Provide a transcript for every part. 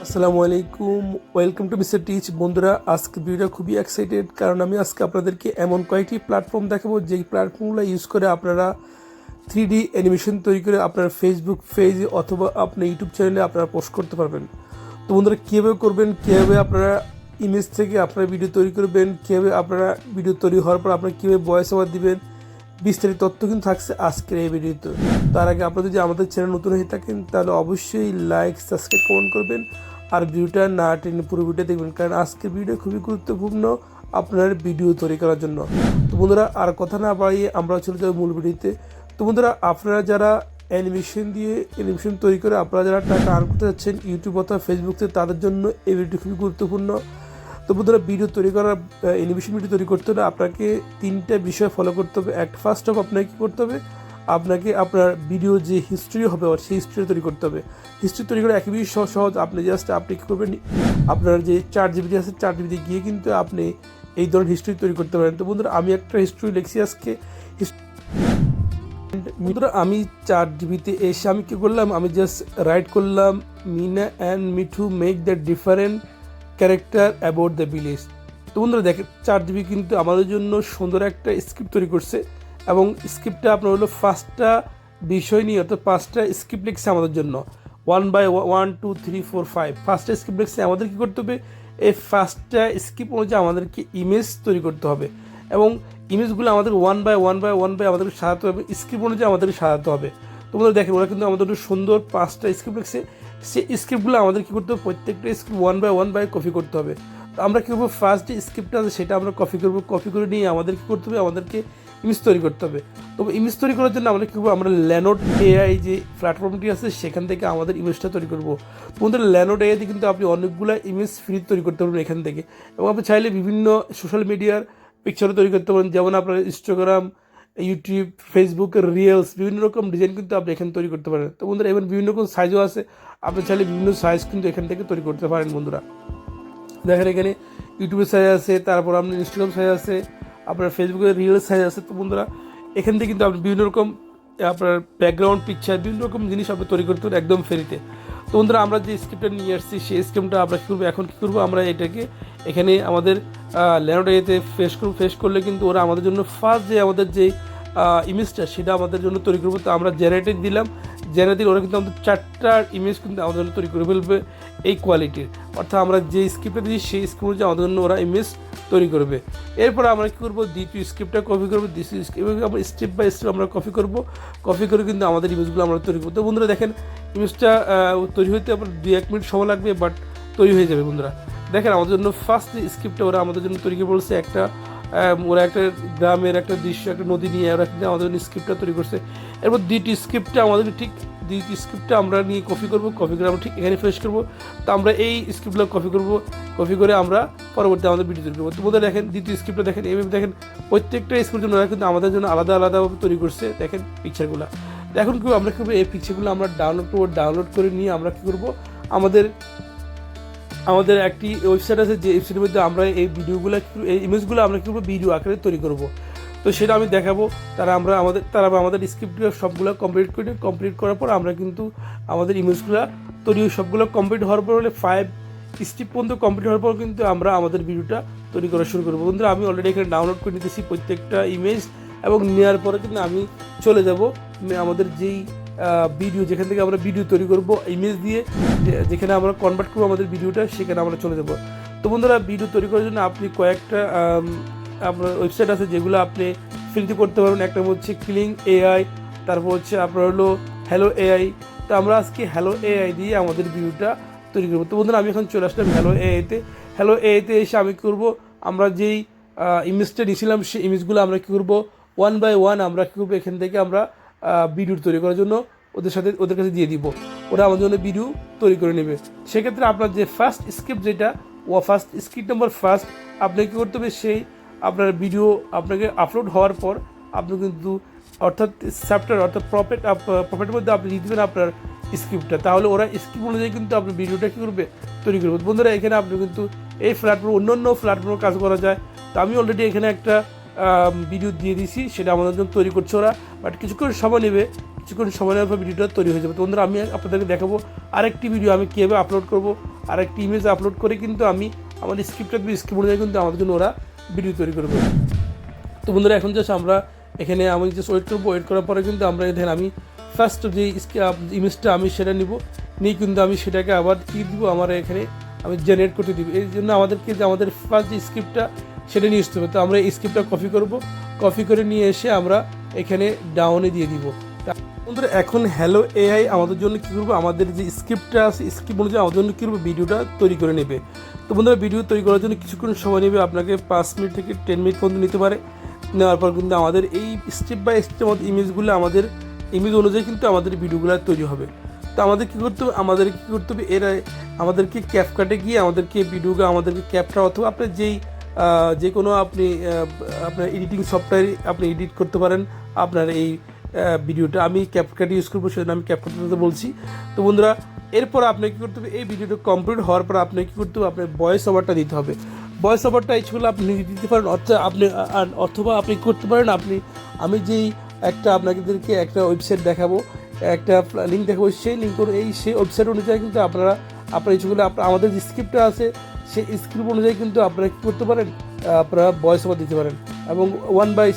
আসসালামু আলাইকুম, welcome to mister teach. বন্ধুরা, আজকে ভিডিওটা খুবই এক্সাইটেড, কারণ আমি আজকে আপনাদেরকে এমন কয়েকটি প্ল্যাটফর্ম দেখাবো যেই প্ল্যাটফর্মগুলো ইউজ করে আপনারা 3D অ্যানিমেশন তৈরি করে আপনার ফেসবুক পেজে অথবা আপনার ইউটিউব চ্যানেলে আপনারা পোস্ট করতে পারবেন। তো বন্ধুরা, কীভাবে করবেন, কীভাবে আপনারা ইমেজ থেকে আপনারা ভিডিও তৈরি করবেন, কীভাবে আপনারা ভিডিও তৈরি হওয়ার পর আপনারা কীভাবে ভয়েস ওভার দিবেন, বিস্তারিত তথ্য কিন্তু থাকছে আজকের এই ভিডিওতে। তার আগে আপনারা যদি আমাদের চ্যানেল নতুন হয়ে থাকেন তাহলে অবশ্যই লাইক, সাবস্ক্রাইব, কমেন্ট করবেন আর ভিডিওটা না টেনে পুরো ভিডিও দেখবেন, কারণ আজকের ভিডিও খুবই গুরুত্বপূর্ণ আপনার ভিডিও তৈরি করার জন্য। তো বন্ধুরা, আর কথা না বাড়িয়ে আমরা চলে যাবো মূল ভিডিওতে। তো বন্ধুরা, আপনারা যারা অ্যানিমেশন তৈরি করে আপনারা যারা টাকা আর্ন করতে যাচ্ছেন ইউটিউব অথবা ফেসবুকে, তাদের জন্য এই ভিডিওটি খুবই গুরুত্বপূর্ণ। তো বন্ধুরা, ভিডিও তৈরি করার অ্যানিমেশন ভিডিও তৈরি করতে হলে আপনাকে তিনটা বিষয় ফলো করতে হবে। ফার্স্ট অফ আপনাকে কী করতে হবে, আপনাকে আপনার ভিডিও যে হিস্ট্রি হবে সেই হিস্ট্রি তৈরি করতে হবে। হিস্ট্রি তৈরি করা একই সহজ। আপনি কী করবেন, আপনার যে 4GB আছে 4GB গিয়ে কিন্তু আপনি এই ধরনের হিস্ট্রি তৈরি করতে পারেন। তো বন্ধুরা, আমি একটা হিস্ট্রি লিখছি আজকে। বন্ধুরা, আমি 4GB এসে আমি কী করলাম, আমি জাস্ট রাইট করলাম Meena and Mithu make the different character about the village. তো বন্ধুরা দেখেন, 4GB কিন্তু আমাদের জন্য সুন্দর একটা স্ক্রিপ্ট তৈরি করছে, এবং স্ক্রিপ্টটা আপনার হলো 5টা বিষয় নিয়ে, অর্থাৎ 5টা স্ক্রিপ্ট লিখছে আমাদের জন্য। 1 by 1 2 3 4 5 5টা স্ক্রিপ্ট লিখছে। আমাদের কী করতে হবে, এই 5টা স্ক্রিপ্ট অনুযায়ী আমাদেরকে ইমেজ তৈরি করতে হবে, এবং ইমেজগুলো আমাদের 1 by 1 by 1 by আমাদেরকে সাজাতে হবে, স্ক্রিপ্ট অনুযায়ী আমাদেরকে সাজাতে হবে। তো বন্ধুরা দেখেন, ওরা কিন্তু আমাদের সুন্দর 5টা স্ক্রিপ্ট লিখছে। সেই স্ক্রিপ্টগুলো আমাদের কী করতে হবে, প্রত্যেকটা স্ক্রিপ্ট 1 by 1 by কপি করতে হবে। তো আমরা কী করবো, ফার্স্ট যে স্ক্রিপ্টটা আছে সেটা আমরা কপি করবো। কপি করে নিয়ে আমাদের কী করতে হবে, আমাদেরকে ইমেজ তৈরি করতে হবে। তো ইমেজ তৈরি করার জন্য আমরা কী করবো, আমরা ল্যানোড এআই যে প্ল্যাটফর্মটি আছে সেখান থেকে আমাদের ইমেজটা তৈরি করবো। তো বন্ধুরা, ল্যানোড এআইতে কিন্তু আপনি অনেকগুলো ইমেজ ফ্রি তৈরি করতে পারবেন এখান থেকে, এবং আপনি চাইলে বিভিন্ন সোশ্যাল মিডিয়ার পিকচারও তৈরি করতে পারেন, যেমন আপনার ইনস্টাগ্রাম, ইউটিউব, ফেসবুকের রিলস, বিভিন্ন রকম ডিজাইন কিন্তু আপনি এখানে তৈরি করতে পারেন। তো বন্ধুরা, এবার বিভিন্ন রকম সাইজও আছে, আপনি চাইলে বিভিন্ন সাইজ কিন্তু এখান থেকে তৈরি করতে পারেন। বন্ধুরা দেখেন, এখানে ইউটিউবের সাইজ আছে, তারপর আপনার ইনস্টাগ্রাম সাইজ আছে, আপনার ফেসবুকের রিলস সাইজ আছে। তো বন্ধুরা, এখান থেকে কিন্তু আপনি বিভিন্ন রকম আপনার ব্যাকগ্রাউন্ড পিকচার, বিভিন্ন রকম জিনিস আপনি তৈরি করতে পারেন একদম ফ্রিতে। তো বন্ধুরা, আমরা যে স্ক্রিপ্টটা নিয়ে আসছি সেই স্ক্রিপ্টটা আমরা কী করবো, এখন কী করবো, আমরা এটাকে এখানে আমাদের ল্যানোড এতে ফেস করলে কিন্তু ওরা আমাদের জন্য ফার্স্ট যে আমাদের যে ইমেজটা সেটা আমাদের জন্য তৈরি করবো। তো আমরা জেনারেটর দিলাম, জেনারেটর ওরা কিন্তু আমাদের 4টা ইমেজ কিন্তু আমাদের জন্য তৈরি করে ফেলবে এই কোয়ালিটির। অর্থাৎ আমরা যে স্ক্রিপ্টটা দিই সেই স্ক্রিপ্ট অনুযায়ী আমাদের জন্য ওরা ইমেজ তৈরি করবে। এরপর আমরা কী করবো, দ্বিতীয় স্ক্রিপ্টটা কপি করবো, দ্বিতীয় স্ক্রিপ্ট আমরা স্টেপ বাই স্টেপ আমরা কপি করবো। কপি করে কিন্তু আমাদের ইমেজগুলো আমরা তৈরি করবো। তো বন্ধুরা দেখেন, ইমেজটা তৈরি হতে আপনার 2-1 মিনিট সময় লাগবে, বাট তৈরি হয়ে যাবে। বন্ধুরা দেখেন, আমাদের জন্য ফার্স্ট যে স্ক্রিপ্টটা ওরা আমাদের জন্য তৈরি করে বলছে, ওরা একটা গ্রামের একটা দৃশ্য, একটা নদী নিয়ে ওরা কিন্তু আমাদের জন্য স্ক্রিপ্টটা তৈরি করছে। এরপর দ্বিতীয় স্ক্রিপ্টটা আমরা নিয়ে কপি করবো, কপি করে আমরা ঠিক এখানে ফেস করবো। তো আমরা এই স্ক্রিপ্টগুলো কপি করে আমরা পরবর্তী আমাদের ভিডিও তৈরি করবো। তো বন্ধুরা দেখেন, দ্বিতীয় স্ক্রিপ্টটা দেখেন, এইভাবে দেখেন প্রত্যেকটা স্ক্রিপ্টের জন্য ওরা কিন্তু আমাদের জন্য আলাদা আলাদাভাবে তৈরি করছে। দেখেন পিকচারগুলো, এখন কি আমরা কী করবো, এই পিকচারগুলো আমরা ডাউনলোড করে নিয়ে আমরা কী করবো, আমাদের একটি ওয়েবসাইট আছে, যে ওয়েবসাইটের মধ্যে আমরা এই ইমেজগুলো আমরা কী করবো, ভিডিও আকারে তৈরি করব। তো সেটা আমি দেখাবো। তারা আমাদের স্ক্রিপ্টগুলো সবগুলো কমপ্লিট করার পর আমরা কিন্তু আমাদের ইমেজগুলো সবগুলো কমপ্লিট হওয়ার পর হলে 5 স্টেপ পর্যন্ত কমপ্লিট হওয়ার পর কিন্তু আমরা আমাদের ভিডিওটা তৈরি করা শুরু করবো। বন্ধুরা, আমি অলরেডি এখানে ডাউনলোড করে নিতেছি প্রত্যেকটা ইমেজ, এবং নেওয়ার পরে কিন্তু আমি চলে যাব আমাদের যেই ভিডিও, যেখান থেকে আমরা ভিডিও তৈরি করব ইমেজ দিয়ে, যেখানে আমরা কনভার্ট করবো আমাদের ভিডিওটা, সেখানে আমরা চলে যাব। তো বন্ধুরা, ভিডিও তৈরি করার জন্য আপনি কয়েকটা আপনার ওয়েবসাইট আছে যেগুলো আপনি ফ্রিতে করতে পারবেন। একটা হচ্ছে কিলিং এআই, তারপর হচ্ছে আপনার হলো হ্যালো এআই। তো আমরা আজকে হ্যালো এআই দিয়ে আমাদের ভিডিওটা তৈরি করবো। তো বন্ধুরা, আমি এখন চলে আসলাম হ্যালো এআইতে এসে আমি করবো, আমরা যেই ইমেজটা নিয়েছিলাম সেই ইমেজগুলো আমরা কী করবো, 1 by 1 আমরা কী করবো, এখান থেকে আমরা ভিডিও তৈরি করার জন্য ওদের কাছে দিয়ে দিব। ওরা আমাদের জন্য ভিডিও তৈরি করে নেবে। সেক্ষেত্রে আপনার যে ফার্স্ট স্ক্রিপ্ট নাম্বার আপনি কী করতে হবে, সেই আপনার ভিডিও আপনাকে আপলোড হওয়ার পর আপনি কিন্তু অর্থাৎ প্রফেটের মধ্যে আপনি দিয়ে দেবেন আপনার স্ক্রিপ্টটা। তাহলে ওরা স্ক্রিপ্ট অনুযায়ী কিন্তু আপনার ভিডিওটা কী করবে, তৈরি করবে। বন্ধুরা, এখানে আপনি কিন্তু এই অন্যান্য প্ল্যাটফর্মে কাজ করা যায়। তো আমি অলরেডি এখানে একটা ভিডিও দিয়ে দিয়েছি, সেটা আমাদের জন্য তৈরি করছে ওরা, বাট কিছুক্ষণ সময় নেবে, কিছুক্ষণ সময় নেওয়ার পর ভিডিওটা তৈরি হয়ে যাবে। তো বন্ধুরা, আমি আপনাদেরকে দেখাবো আরেকটি ভিডিও আমি কীভাবে আপলোড করবো, আর একটি ইমেজ আপলোড করে কিন্তু আমি আমার স্ক্রিপ্ট অনুযায়ী কিন্তু আমাদের জন্য ওরা ভিডিও তৈরি করবে। তো বন্ধুরা এখন জাস্ট আমরা এখানে আমি জাস্ট ওয়েট করবো, ওয়েট করার পরে কিন্তু আমরা দেখেন আমি ফার্স্ট যে ইমেজটা আমি সেটা নিব, নিয়ে কিন্তু আমি সেটাকে আবার কী দিব, আমার এখানে আমি জেনারেট করতে দিব। এই জন্য আমাদেরকে যে আমাদের ফার্স্ট যে স্ক্রিপ্টটা সেটা নিয়ে আসতে হবে। তো আমরা এই স্ক্রিপ্টটা কপি করে নিয়ে এসে আমরা এখানে ডাউনে দিয়ে দিব। বন্ধুরা এখন হ্যালো এআই আমাদের জন্য কী করবো, আমাদের যে স্ক্রিপ্টটা আছে স্ক্রিপ্ট অনুযায়ী আমাদের জন্য কী করবো, ভিডিওটা তৈরি করে নেবে। তো বন্ধুরা ভিডিও তৈরি করার জন্য কিছুক্ষণ সময় নেবে, আপনাকে 5 মিনিট থেকে 10 মিনিট পর্যন্ত নিতে পারে। নেওয়ার পর কিন্তু আমাদের এই স্টেপ বাই স্টেপ আমাদের ইমেজগুলো আমাদের ইমেজ অনুযায়ী কিন্তু আমাদের ভিডিওগুলো তৈরি হবে। তো আমাদের কী করতে হবে, এরা আমাদেরকে ক্যাপকাটে গিয়ে আমাদেরকে ভিডিওগুলো আমাদেরকে ক্যাপটা অথবা আপনার যে কোনো আপনি আপনার এডিটিং সফটওয়্যারে আপনি এডিট করতে পারেন আপনার এই ভিডিওটা। আমি ক্যাপকাট ইউজ করবো, সেজন্য আমি ক্যাপকাটে বলছি। তো বন্ধুরা এরপর আপনাকে কী করতে হবে, এই ভিডিওটা কমপ্লিট হওয়ার পর আপনাকে কী করতে হবে, আপনার ভয়েস ওভারটা দিতে হবে। ভয়েস ওভারটা ইচ্ছুগুলো আপনি দিতে পারেন, অথবা আপনি করতে পারেন আমি যেই আপনাদেরকে একটা ওয়েবসাইট দেখাবো, একটা লিঙ্ক দেখাবো, সেই সেই ওয়েবসাইট অনুযায়ী কিন্তু আপনার ইচ্ছুগুলো আমাদের যে স্ক্রিপ্টটা আছে সেই স্ক্রিপ্ট অনুযায়ী কিন্তু আপনারা কী করতে পারেন, আপনারা ভয়েস ওভার দিতে পারেন এবং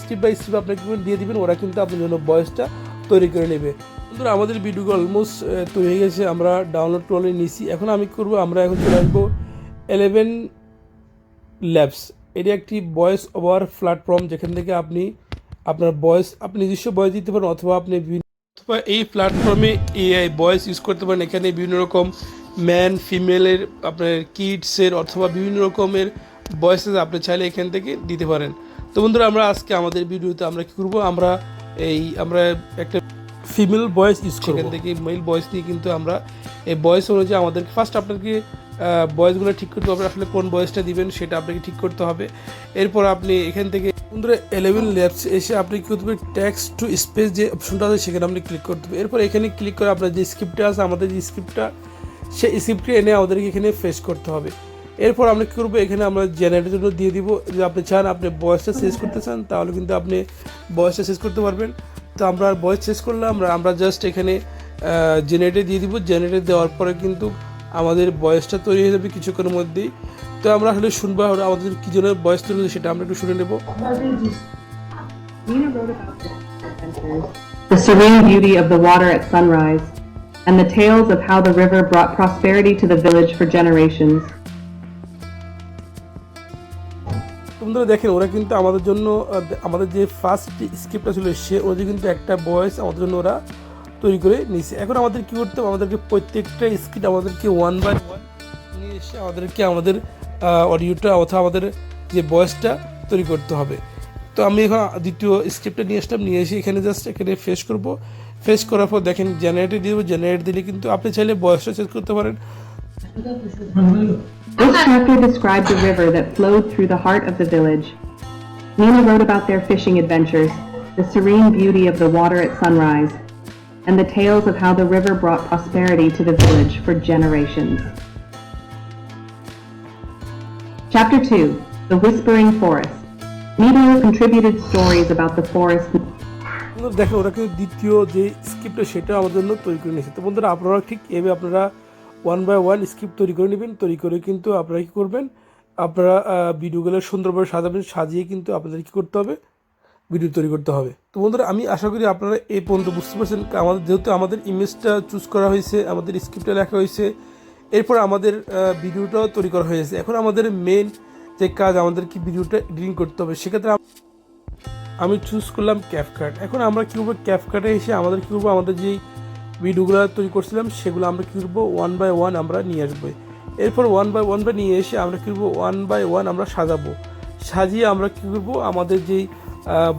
স্টেপ বাই স্টেপ আপনাকে দিয়ে দিবেন, ওরা কিন্তু আপনার জন্য ভয়েসটা তৈরি করে নেবে। বন্ধুরা আমাদের ভিডিওগুলো অলমোস্ট তৈরি হয়ে গেছে, আমরা ডাউনলোড করে নিয়েছি। এখন আমি করবো, আমরা এখন চলে আসবো 11 ল্যাবস। এটি একটি ভয়েস ওভার প্ল্যাটফর্ম, যেখান থেকে আপনি আপনার আপনি নিজস্ব ভয়েস দিতে পারেন, অথবা এই প্ল্যাটফর্মে এআই ভয়েস ইউজ করতে পারেন। এখানে বিভিন্ন রকম ম্যান ফিমেলের, আপনার কিডসের, অথবা বিভিন্ন রকমের ভয়েসেস আপনি চাইলে এখান থেকে দিতে পারেন। তো বন্ধুরা আমরা আজকে আমাদের ভিডিওতে আমরা কী করবো, আমরা একটা ফিমেল ভয়েস ইউজ করব, এখান থেকে মেল ভয়েস নিয়ে কিন্তু আমরা এই ভয়েস অনুযায়ী আমাদেরকে ফার্স্ট আপনাকে ভয়েসগুলো ঠিক করতে হবে, আসলে কোন ভয়েসটা দিবেন সেটা আপনাকে ঠিক করতে হবে। এরপর আপনি এখান থেকে বন্ধুরা 11 ল্যাবস এসে আপনি কী করতে হবে, টেক্সট টু স্পেস যে অপশনটা আছে সেখানে আপনি ক্লিক করতে হবে। এরপর এখানে ক্লিক করে আপনার যে স্ক্রিপ্টটা আছে, আমাদের যে স্ক্রিপ্টটা সেই স্ক্রিপ্টে এনে আমাদেরকে এখানে ফেস করতে হবে। এরপর আমরা কী করবো, এখানে আমরা জেনারেটের জন্য দিয়ে দিব। যদি আপনি চান আপনি ভয়েসটা শেষ করতে চান তাহলে কিন্তু আপনি ভয়েসটা শেষ করতে পারবেন। তো আমরা ভয়েস শেষ করলাম, আমরা জাস্ট এখানে জেনারেটে দিয়ে দিব। জেনারেটে দেওয়ার পরে কিন্তু আমাদের ভয়েসটা তৈরি হয়ে যাবে কিছুক্ষণের মধ্যেই। তো আমরা আসলে শুনবো আমাদের কী জন্য ভয়েস তৈরি হয়েছে সেটা আমরা একটু শুনে নেব। The serene beauty of the water at sunrise, and the tales of how the river brought prosperity to the village for generations. তোমরা দেখেন ওরা কিন্তু আমাদের জন্য আমাদের যে ফার্স্ট স্ক্রিপ্টটা ছিল সে অনুযায়ী কিন্তু একটা ভয়েস আমাদের জন্য ওরা তৈরি করে নিয়েছে। এখন আমাদের কী করতে হবে, আমাদেরকে প্রত্যেকটা স্ক্রিপ্ট আমাদেরকে 1 বাই 1 নিয়ে এসে আমাদেরকে আমাদের অডিওটা অথবা আমাদের যে ভয়েসটা তৈরি করতে হবে। তো আমি এখন দ্বিতীয় স্ক্রিপ্টটা নিয়ে আসলাম, নিয়ে এসে এখানে জাস্ট এখানে ফেস করব। ফেস করার পর দেখেন জেনারেটে দিয়ে দেবো। জেনারেট দিলে কিন্তু আপনি চাইলে ভয়েসটা চেঞ্জ করতে পারেন। This chapter described the river that flowed through the heart of the village. Nina wrote about their fishing adventures, the serene beauty of the water at sunrise, and the tales of how the river brought prosperity to the village for generations. Chapter 2, The Whispering Forest. Nina contributed stories about the forest. দেখেন ওরা কিন্তু দ্বিতীয় যে স্ক্রিপ্টটা সেটা আমাদের জন্য তৈরি করে নিয়েছে। তো বন্ধুরা আপনারা ঠিক এভাবে আপনারা 1 বাই 1 স্ক্রিপ্ট তৈরি করে নেবেন। তৈরি করে কিন্তু আপনারা কী করবেন, আপনারা ভিডিওগুলো সুন্দরভাবে সাজাবেন। সাজিয়ে কিন্তু আপনাদের কী করতে হবে, ভিডিও তৈরি করতে হবে। তো বন্ধুরা আমি আশা করি আপনারা এই পর্যন্ত বুঝতে পারছেন। যেহেতু আমাদের ইমেজটা চুজ করা হয়েছে, আমাদের স্ক্রিপ্টটা লেখা হয়েছে, এরপর আমাদের ভিডিওটাও তৈরি করা হয়েছে। এখন আমাদের মেন যে কাজ, আমাদেরকে ভিডিওটা এডিটিং করতে হবে। সেক্ষেত্রে আমি চুজ করলাম ক্যাপকাট। এখন আমরা কী করবো, ক্যাপকাটে এসে আমাদের কী করবো, আমাদের যেই ভিডিওগুলো তৈরি করছিলাম সেগুলো আমরা কী করবো 1 বাই 1 আমরা নিয়ে আসবো। এরপর 1 বাই 1 নিয়ে এসে আমরা কী করবো 1 বাই 1 আমরা সাজাবো। সাজিয়ে আমরা কী করবো, আমাদের যেই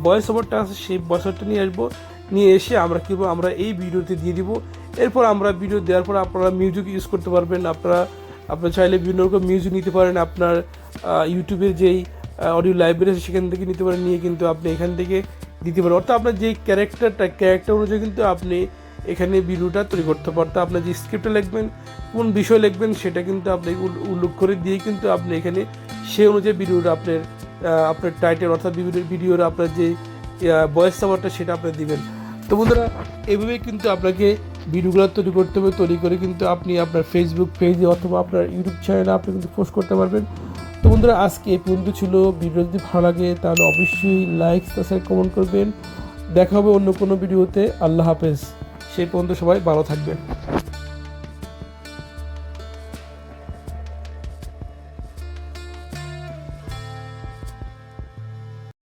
ভয়েস ওভারটা আছে সেই ভয়েস ওভারটা নিয়ে আসবো। নিয়ে এসে আমরা কী করবো, আমরা এই ভিডিওতে দিয়ে দিব। এরপর আমরা ভিডিও দেওয়ার পর আপনারা মিউজিক ইউজ করতে পারবেন। আপনারা চাইলে বিভিন্ন রকম মিউজিক নিতে পারেন। আপনার ইউটিউবের যেই অডিও লাইব্রেরি আছে সেখান থেকে নিতে পারেন, নিয়ে কিন্তু আপনি এখান থেকে দিতে পারেন। অর্থাৎ আপনার যেই ক্যারেক্টার অনুযায়ী কিন্তু আপনি এখানে ভিডিওটা তৈরি করতে পারতেন। আপনার যে স্ক্রিপ্টটা লিখবেন, কোন বিষয় লিখবেন সেটা কিন্তু আপনি উল্লেখ করে দিয়ে কিন্তু আপনি এখানে সেই অনুযায়ী ভিডিওটা আপনার টাইটেল অর্থাৎ ভিডিওর আপনার যে ভয়েস ওভারটা সেটা আপনি দিবেন। তো বন্ধুরা এভাবেই কিন্তু আপনাকে ভিডিওগুলো তৈরি করতে হবে, তৈরি করে কিন্তু আপনি আপনার ফেসবুক পেজে অথবা আপনার ইউটিউব চ্যানেলে আপনি কিন্তু পোস্ট করতে পারবেন। তো বন্ধুরা, আজকে এই পর্যন্ত ছিল। ভিডিও যদি ভালো লাগে তাহলে অবশ্যই লাইক, সাবস্ক্রাইব, কমেন্ট করবেন। দেখা হবে অন্য কোনো ভিডিওতে। আল্লাহ হাফেজ। সেই পর্যন্ত সবাই ভালো থাকবেন।